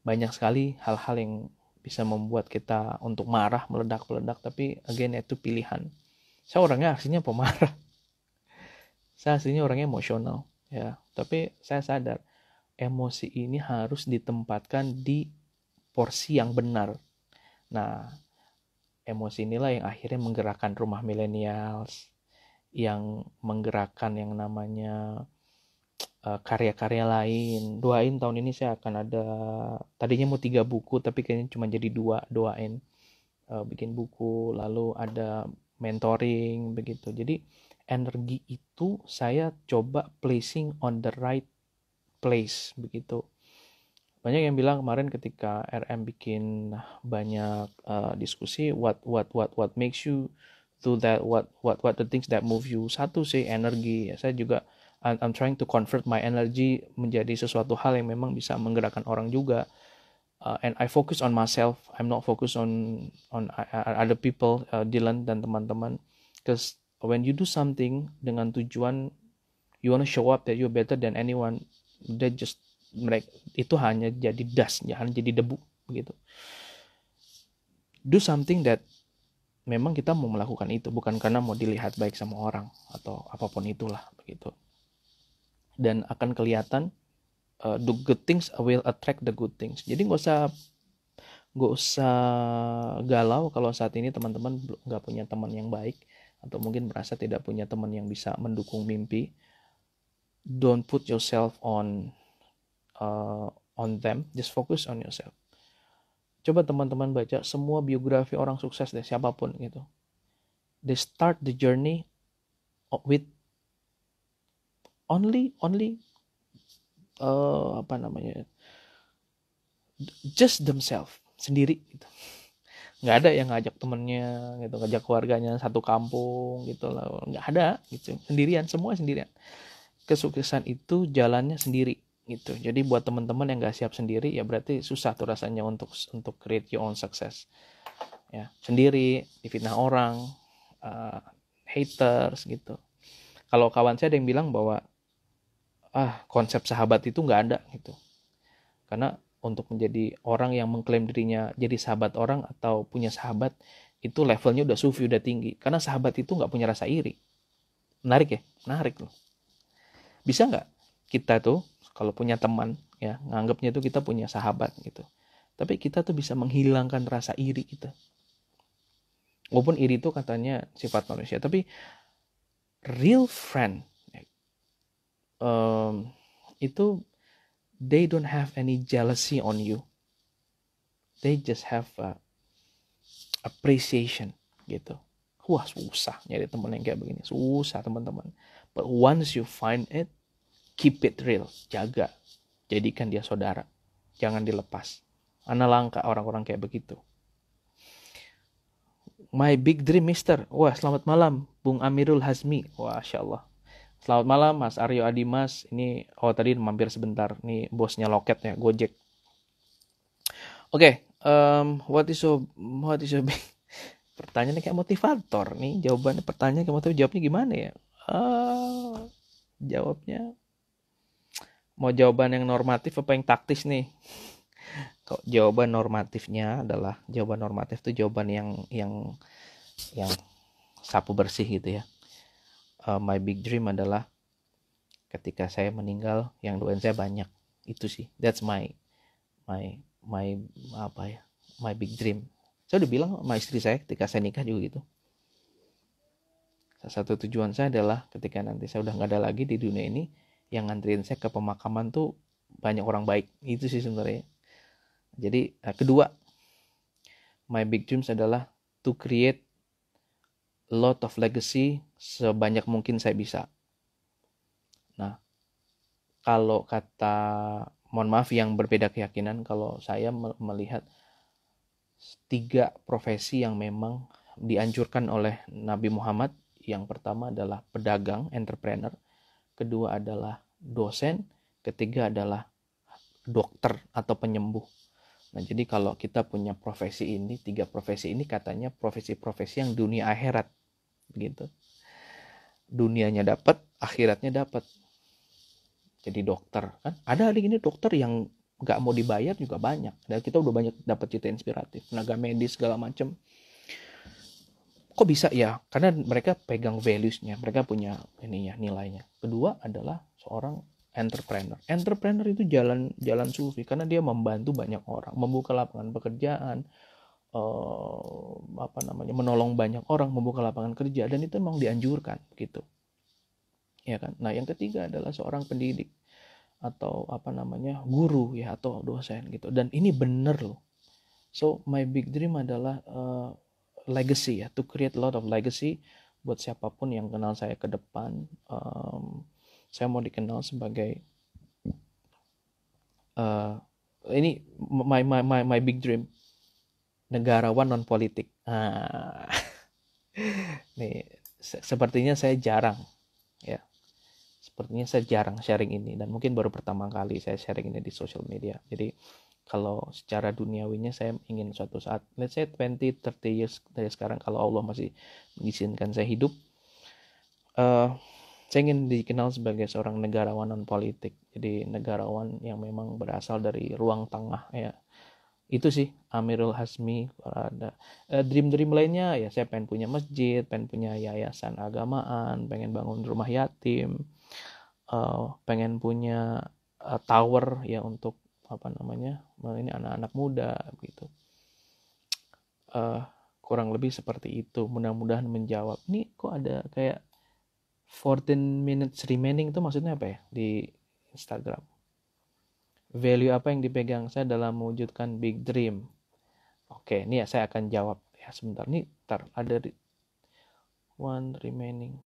Banyak sekali hal-hal yang bisa membuat kita untuk marah, meledak, tapi again itu pilihan. Saya orangnya aslinya pemarah. Saya aslinya orangnya emosional, ya. Tapi saya sadar emosi ini harus ditempatkan di porsi yang benar. Nah, emosi inilah yang akhirnya menggerakkan rumah millennials, yang menggerakkan yang namanya karya-karya lain. Doain tahun ini saya akan ada, tadinya mau 3 buku tapi kayaknya cuma jadi 2. Doain bikin buku, lalu ada mentoring begitu. Jadi energi itu saya coba placing on the right place begitu. Banyak yang bilang kemarin ketika RM bikin banyak diskusi, what makes you do that, what the things that move you. Satu sih energi, ya. Saya juga I'm trying to convert my energy menjadi sesuatu hal yang memang bisa menggerakkan orang juga. And I focus on myself. I'm not focus on other people, Dylan dan teman-teman. Because when you do something dengan tujuan you want to show up that you're better than anyone, that just itu hanya jadi dust, jangan jadi debu begitu. Do something that memang kita mau melakukan itu, bukan karena mau dilihat baik sama orang atau apapun itulah begitu. Dan akan kelihatan the good things will attract the good things. Jadi nggak usah galau kalau saat ini teman-teman nggak punya teman yang baik, atau mungkin merasa tidak punya teman yang bisa mendukung mimpi. Don't put yourself on them, just focus on yourself. Coba teman-teman baca semua biografi orang sukses deh, siapapun gitu. They start the journey with only just themselves, sendiri gitu. Nggak ada yang ngajak temennya gitu, ngajak keluarganya satu kampung gitu lah, nggak ada gitu. Semua sendirian. Kesuksesan itu jalannya sendiri gitu. Jadi buat teman-teman yang nggak siap sendiri, ya berarti susah tuh rasanya untuk create your own success, ya. Sendiri difitnah orang, haters gitu. Kalau kawan saya ada yang bilang bahwa konsep sahabat itu nggak ada gitu. Karena untuk menjadi orang yang mengklaim dirinya jadi sahabat orang atau punya sahabat, itu levelnya udah sufi, udah tinggi. Karena sahabat itu nggak punya rasa iri. Menarik ya? Menarik loh. Bisa nggak kita tuh kalau punya teman ya, nganggapnya tuh kita punya sahabat gitu, tapi kita tuh bisa menghilangkan rasa iri kita. Walaupun iri itu katanya sifat manusia, tapi real friend itu they don't have any jealousy on you. They just have appreciation gitu. Wah, susah nyari teman yang kayak begini. Susah, teman-teman. But once you find it, keep it real. Jaga. Jadikan dia saudara. Jangan dilepas. Ana langka orang-orang kayak begitu. My big dream, Mister. Wah, selamat malam, Bung Amirul Hazmi. Wah, Masya Allah. Selamat malam, Mas Aryo Adimas. Ini, tadi mampir sebentar. Ini bosnya Loket ya, Gojek. Oke, what is your big... Pertanyaannya kayak motivator nih. Jawabannya pertanyaan kayak motivator. Jawabnya gimana ya? Jawabnya mau jawaban yang normatif apa yang taktis nih? Kok jawaban normatifnya adalah jawaban normatif itu jawaban yang sapu bersih gitu ya. My big dream adalah ketika saya meninggal yang doain saya banyak. Itu sih. That's my big dream. Saya udah bilang sama istri saya ketika saya nikah juga gitu. Salah satu tujuan saya adalah ketika nanti saya udah gak ada lagi di dunia ini, yang nganterin saya ke pemakaman tuh banyak orang baik. Itu sih sebenarnya. Jadi kedua, my big dreams adalah to create a lot of legacy sebanyak mungkin saya bisa. Nah, kalau kata, mohon maaf yang berbeda keyakinan, kalau saya melihat 3 profesi yang memang dianjurkan oleh Nabi Muhammad. Yang pertama adalah pedagang, entrepreneur. Kedua adalah dosen. Ketiga adalah dokter atau penyembuh. Nah, jadi kalau kita punya profesi ini, 3 profesi ini katanya profesi-profesi yang dunia akhirat. Gitu. Dunianya dapat, akhiratnya dapat. Jadi dokter. Kan ada ini dokter yang gak mau dibayar juga banyak. Dan kita udah banyak dapat cerita inspiratif, tenaga medis segala macam. Kok bisa ya? Karena mereka pegang values-nya, mereka punya nilainya. Kedua adalah seorang entrepreneur. Entrepreneur itu jalan sufi karena dia membantu banyak orang, membuka lapangan pekerjaan, menolong banyak orang, membuka lapangan kerja, dan itu memang dianjurkan gitu. Ya kan? Nah, yang ketiga adalah seorang pendidik atau guru ya, atau dosen gitu. Dan ini bener loh. So my big dream adalah legacy ya, to create a lot of legacy buat siapapun yang kenal saya ke depan. Saya mau dikenal sebagai ini my big dream, negarawan non politik. Nih sepertinya saya jarang sharing ini, dan mungkin baru pertama kali saya sharing ini di social media. Jadi kalau secara duniawinya saya ingin suatu saat, let's say 20-30 years dari sekarang, kalau Allah masih mengizinkan saya hidup, saya ingin dikenal sebagai seorang negarawan non politik. Jadi negarawan yang memang berasal dari ruang tengah ya. Itu sih Amirul Hazmi. Ada dream lainnya ya, saya pengen punya masjid, pengen punya yayasan agamaan, pengen bangun rumah yatim, pengen punya tower ya untuk ini anak-anak muda gitu. Kurang lebih seperti itu. Mudah-mudahan menjawab. Ini kok ada kayak 14 minutes remaining, itu maksudnya apa ya di Instagram? Value apa yang dipegang saya dalam mewujudkan big dream? Oke, ini ya saya akan jawab ya sebentar. Nih, ada one remaining.